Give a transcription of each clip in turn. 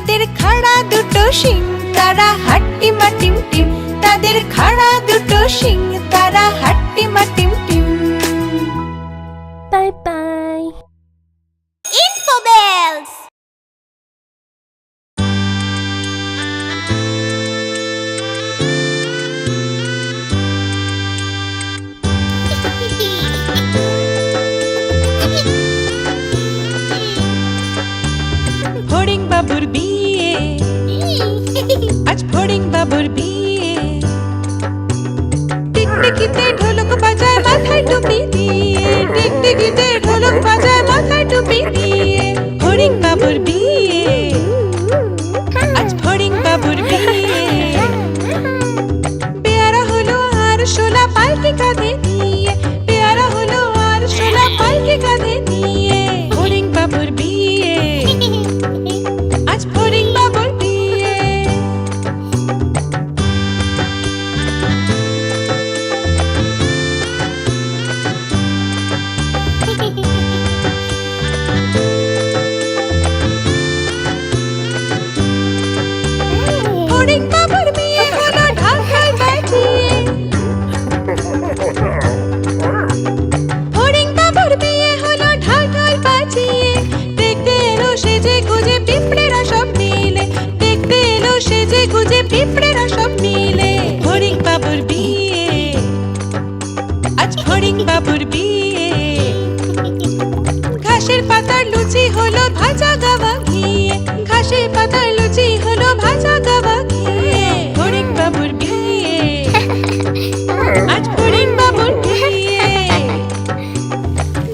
তাদের খাড়া দুটো শিং, তারা হাট্টিমা টিম টিম। তাদের খাড়া দুটো শিং, তারা হাট্টিমা টিম টিম। Bye bye. Infobells! ফড়িং বাবুর বিয়ে, আজ ফড়িং বাবুর বিয়ে। টিকটিকিতে ঢোলক বাজায় মাথায় টুপি দিয়ে, টিকটিকিতে ঢোলক বাজায় মাথায় টুপি দিয়ে। ফড়িং বাবুর বিয়ে, আজ ফড়িং বাবুর বিয়ে। পেয়ারা হলো আর শোলা পালকি কাঁধে নিয়ে, পেয়ারা হলো আর শোলা পালকি কাঁধে নিয়ে। ফড়িং বাবুর বিয়ে, আজ ফড়িং বাবুর বিয়ে। ফড়িং বাবুর বিয়ে হলো ঢাকায় বাজিয়ে। ফড়িং বাবুর বিয়ে হলো ঢাকায় বাজিয়ে। দেখতে এলো সেজে গুজে পিঁপড়েরা সব মিলে, দেখতে এলো সেজে গুজে পিঁপড়েরা সব মিলে। ফড়িং বাবুর বিয়ে, আজ ফড়িং বাবুর বিয়ে। ঘাসের পাতার লুচি হলো ভাজা গাওয়া ঘিয়ে, ঘাসের পাতার লুচি হলো ভাজা গাওয়া ঘিয়ে। ফড়িং বাবুর বিয়ে, আজ ফড়িং বাবুর বিয়ে।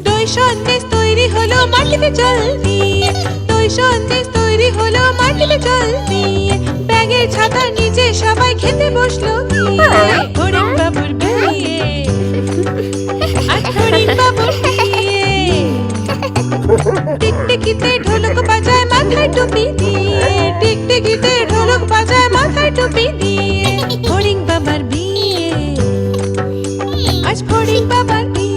দই সন্দেশ তৈরি হলো মাটিতে জল দিয়ে, দই সন্দেশ তৈরি হলো মাটিতে জল দিয়ে। ব্যাগের ছাতার নিচে সবাই খেতে বসলো গিয়ে। ফড়িং বাবুর বিয়ে, আজ ফড়িং বাবুর বিয়ে। টিকটিকিতে ঢোলক বাজায় মাথায় টুপি দিয়ে, টিকটিকিতে ঢোলক বাজায় মাথায় টুপি দিয়ে। ফড়িং বাবার বিয়ে, আজ ফড়িং বাবার বিয়ে।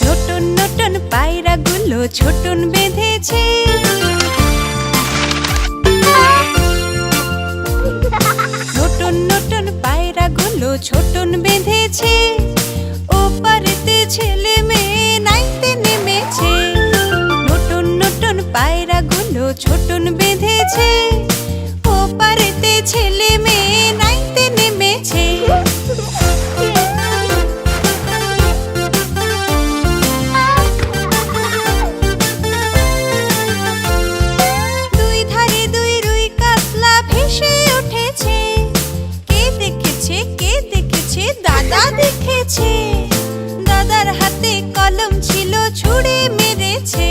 নতুন নতুন পায়রাগুলো ছোটন বেঁধেছে, নতুন নতুন পায়রাগুলো ছোটন বেঁধেছে। ওপারেতে ছেলে মেয়ে নাইতে নেমেছে, নতুন নতুন পায়রাগুলো ছোটন বেঁধেছে। ওপারেতে ছেলে মেয়ে নাইতে নেমেছে। দুই ধারে দুই রুই কাতলা ভেসে উঠেছে। কে দেখেছে, কে দেখেছে? দাদা দেখেছে। দাদার হাতে কলম ছিল ছুঁড়ে মেরেছে,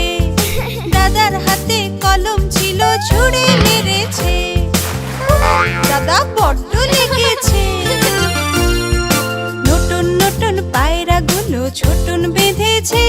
দাদার হাতে কলম ছিল ছুঁড়ে মেরেছে। দাদা বড্ড লেগেছে। নতুন নতুন পায়রাগুলো ছোটন বেঁধেছে।